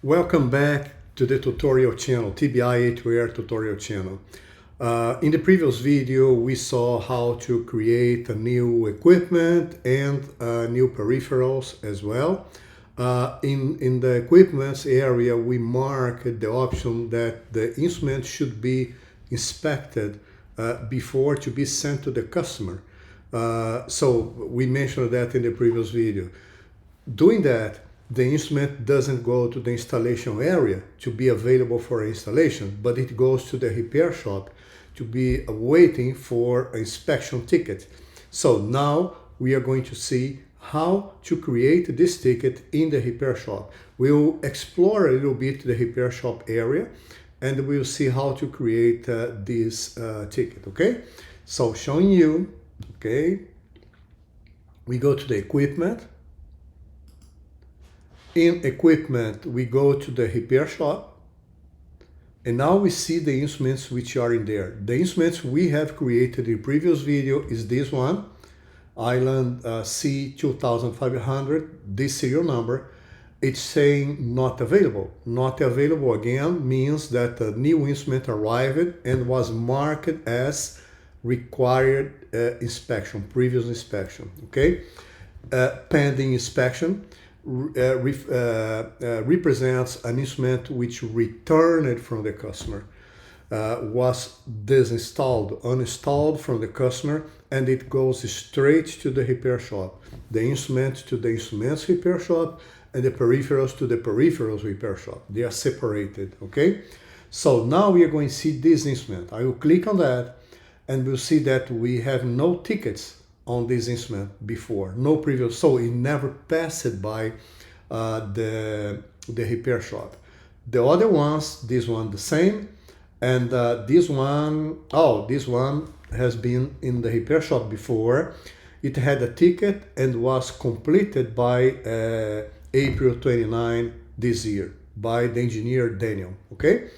Welcome back to the tutorial channel, TBI A2R tutorial channel. In the previous video, we saw how to create a new equipment and new peripherals as well. In the equipments area, we marked the option that the instrument should be inspected before to be sent to the customer. So we mentioned that in the previous video. Doing that, the instrument doesn't go to the installation area to be available for installation, but it goes to the repair shop to be waiting for an inspection ticket. So now we are going to see how to create this ticket in the repair shop. We'll explore a little bit the repair shop area and we'll see how to create this ticket, okay? So showing you, okay, we go to the equipment. In equipment, we go to the repair shop, and now we see the instruments which are in there. The instruments we have created in previous video is this one, Island C2500, this serial number. It's saying not available. Not available again means that a new instrument arrived and was marked as required inspection, previous inspection, okay? Pending inspection represents an instrument which returned from the customer, was disinstalled, uninstalled from the customer, and it goes straight to the repair shop. The instrument to the instruments repair shop and the peripherals to the peripherals repair shop. They are separated, okay? So now we are going to see this instrument. I will click on that and we'll see that we have no tickets on this instrument before, no previous, so it never passed by the repair shop. The other ones, this one the same, and this one has been in the repair shop before. It had a ticket and was completed by April 29 this year by the engineer Daniel, okay?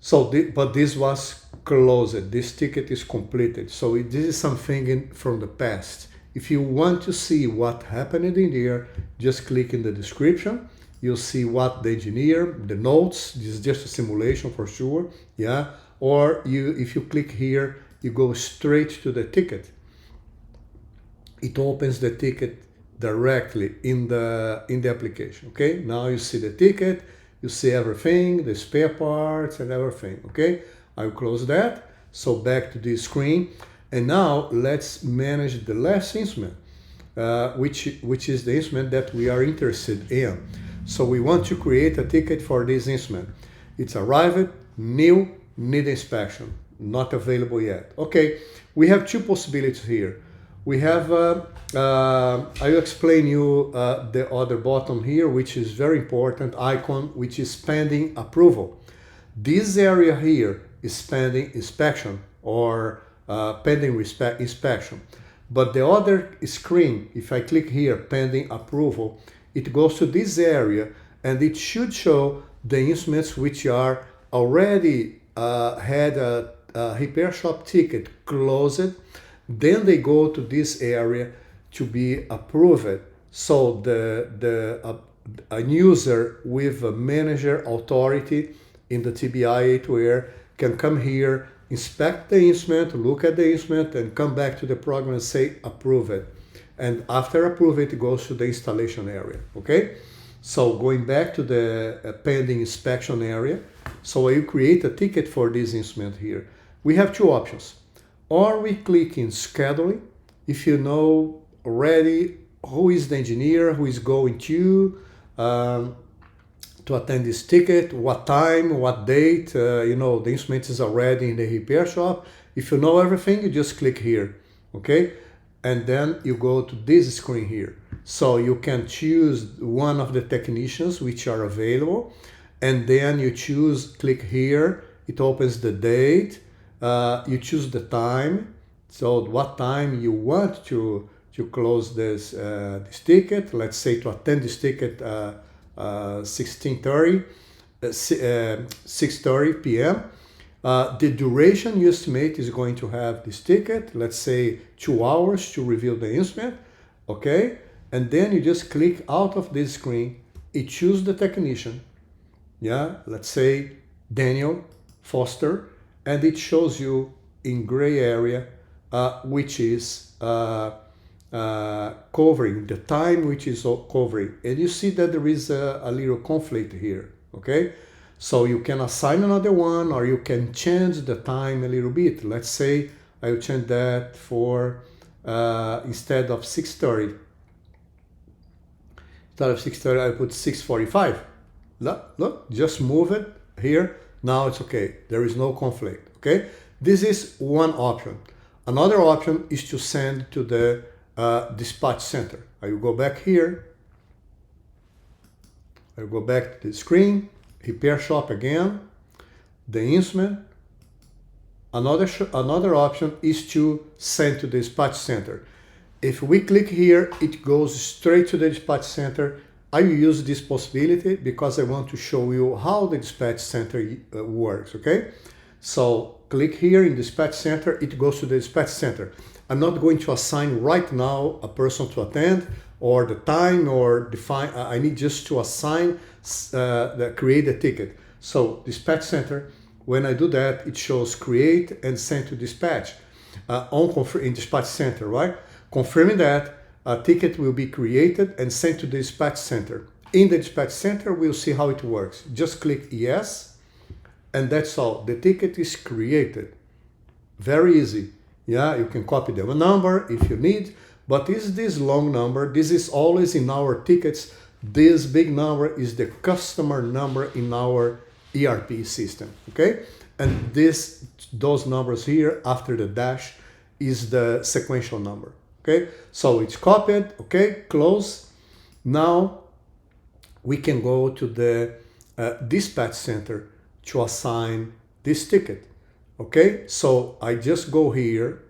So, but this was closed. This ticket is completed. So this is something from the past. If you want to see what happened in there, just click in the description. You'll see what the engineer, the notes. This is just a simulation for sure, yeah. Or if you click here, you go straight to the ticket. It opens the ticket directly in the application. Okay. Now you see the ticket. You see everything, the spare parts and everything, okay? I'll close that. So back to this screen. And now let's manage the last instrument, which is the instrument that we are interested in. So we want to create a ticket for this instrument. It's arrived, new, need inspection, not available yet. Okay, we have two possibilities here. We have, I'll explain you the other button here, which is very important, icon, which is pending approval. This area here is pending inspection or pending inspection. But the other screen, if I click here, pending approval, it goes to this area and it should show the instruments which are already had a repair shop ticket closed. Then they go to this area to be approved. So a user with a manager authority in the TBI A2R can come here, inspect the instrument, look at the instrument, and come back to the program and say approve it. And after approve it, it goes to the installation area. Okay. So going back to the pending inspection area. So I create a ticket for this instrument here. We have two options. Or we click in scheduling. If you know already who is the engineer who is going to attend this ticket, what time, what date, you know, the instrument is already in the repair shop. If you know everything, you just click here, okay? And then you go to this screen here. So you can choose one of the technicians which are available, and then you choose, click here, it opens the date. You choose the time, so what time you want to close this ticket. Let's say to attend this ticket 6:30 p.m. The duration you estimate is going to have this ticket, let's say 2 hours to review the instrument, okay? And then you just click out of this screen, you choose the technician, Yeah, let's say Daniel Foster, and it shows you in gray area, which is covering the time which is covering. And you see that there is a little conflict here, okay? So you can assign another one, or you can change the time a little bit. Let's say I will change that for instead of 6:30. Instead of 6:30, I put 6:45. Look, just move it here. Now it's okay. There is no conflict, okay? This is one option. Another option is to send to the dispatch center. I will go back here. I will go back to the screen, repair shop again, the instrument. Another option is to send to the dispatch center. If we click here, it goes straight to the dispatch center. I will use this possibility because I want to show you how the dispatch center works, okay? So click here in dispatch center, it goes to the dispatch center. I'm not going to assign right now a person to attend or the time or define, I need just to assign, create a ticket. So dispatch center, when I do that, it shows create and send to dispatch in dispatch center, right? Confirming that a ticket will be created and sent to the dispatch center. In the dispatch center, we'll see how it works. Just click yes, and that's all. The ticket is created. Very easy. Yeah, you can copy the number if you need, but is this long number? This is always in our tickets. This big number is the customer number in our ERP system, okay? And those numbers here after the dash is the sequential number. Okay, so it's copied, okay, close. Now we can go to the dispatch center to assign this ticket. Okay, so I just go here.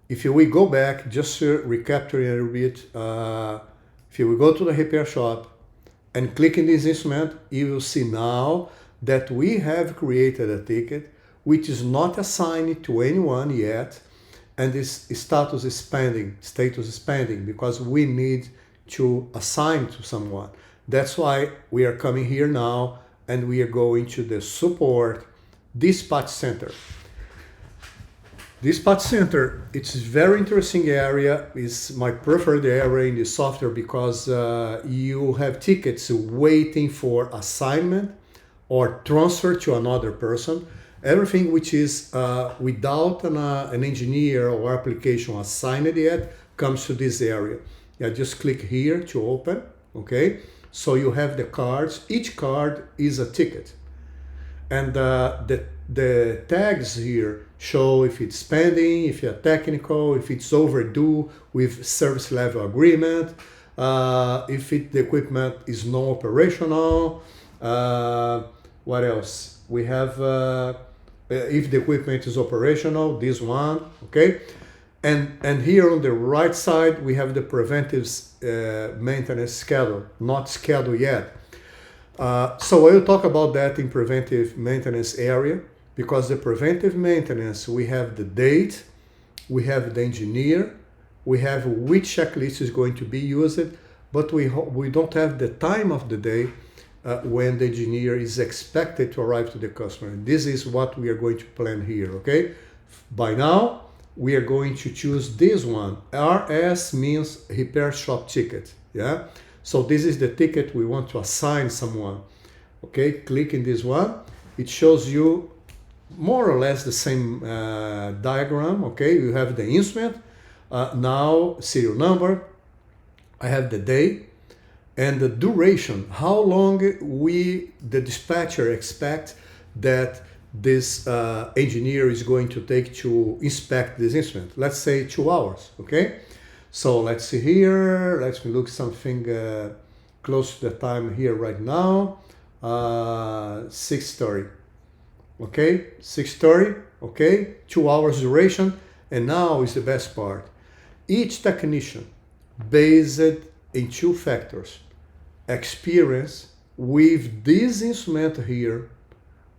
If we go back, just to recapture a little bit, if you will go to the repair shop and click in this instrument, you will see now that we have created a ticket which is not assigned to anyone yet. And this status is pending because we need to assign to someone. That's why we are coming here now and we are going to the support dispatch center. Dispatch center, it's a very interesting area. It's my preferred area in the software because you have tickets waiting for assignment or transfer to another person. Everything which is without an engineer or application assigned yet comes to this area. Yeah, just click here to open, okay? So you have the cards. Each card is a ticket. And the tags here show if it's pending, if it's technical, if it's overdue with service level agreement, if the equipment is non-operational. What else? We have if the equipment is operational, this one, okay? And here on the right side, we have the preventive maintenance schedule, not scheduled yet. So I will talk about that in preventive maintenance area, because the preventive maintenance, we have the date, we have the engineer, we have which checklist is going to be used, but we don't have the time of the day when the engineer is expected to arrive to the customer. And this is what we are going to plan here, okay? By now, we are going to choose this one. RS means repair shop ticket, yeah? So this is the ticket we want to assign someone, okay? Click in this one. It shows you more or less the same diagram, okay? You have the instrument, now serial number, I have the day, and the duration, how long the dispatcher expect that this engineer is going to take to inspect this instrument. Let's say 2 hours, okay? So let's see here, let's look something close to the time here right now, 6:30, okay? 6:30, okay? 2 hours duration, and now is the best part. Each technician based in 2 factors. Experience with this instrument here,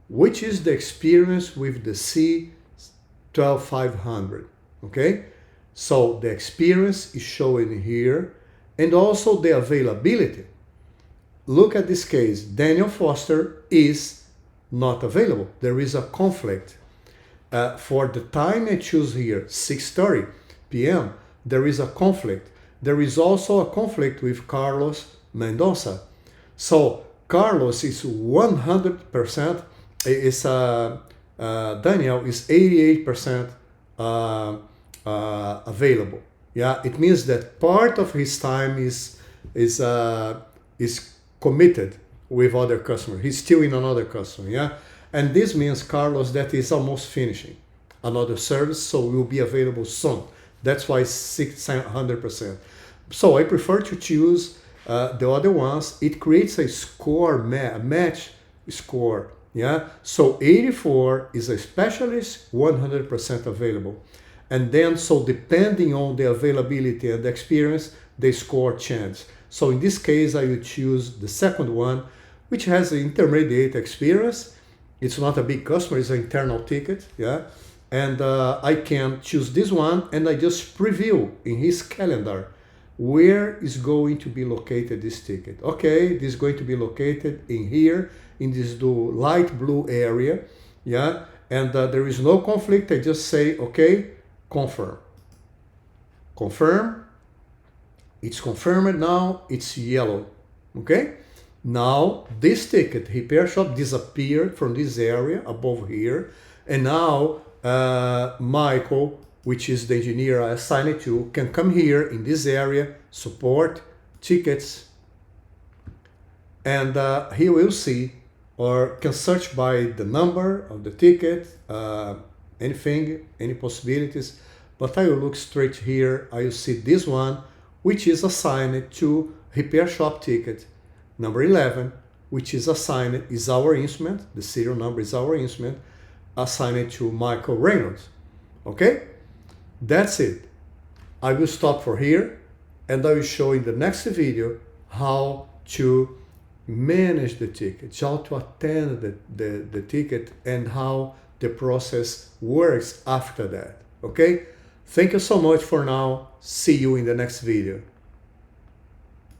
which is the experience with the C12500, okay? So the experience is showing here, and also the availability. look at this case. Daniel Foster is not available. There is a conflict. For the time I choose here, 6:30 p.m., there is a conflict. There is also a conflict with Carlos Mendoza. So Carlos is 100%, Daniel is 88% available. Yeah, it means that part of his time is committed with other customer. He's still in another customer. Yeah, and this means Carlos that is almost finishing another service, so will be available soon. That's why 600%. So I prefer to choose the other ones. It creates a score, a match score. Yeah, so 84 is a specialist, 100% available. And then, so depending on the availability and the experience, the score changes. So in this case, I will choose the second one, which has an intermediate experience. It's not a big customer, it's an internal ticket. Yeah, and I can choose this one, and I just preview in his calendar where is going to be located this ticket. Okay, this is going to be located in here, in this light blue area. Yeah, and there is no conflict. I just say, okay, confirm. Confirm. It's confirmed now. It's yellow. Okay. Now this ticket, repair shop, disappeared from this area above here, and now Michael, which is the engineer I assigned it to, can come here in this area, support, tickets, and he will see, or can search by the number of the ticket, anything, any possibilities. But I will look straight here. I will see this one, which is assigned to repair shop ticket number 11, which is assigned, is our instrument, the serial number is our instrument, assigned to Michael Reynolds. Okay, that's it. I will stop for here, and I will show in the next video how to manage the ticket, how to attend the ticket, and how the process works after that. Okay, thank you so much for now. See you in the next video.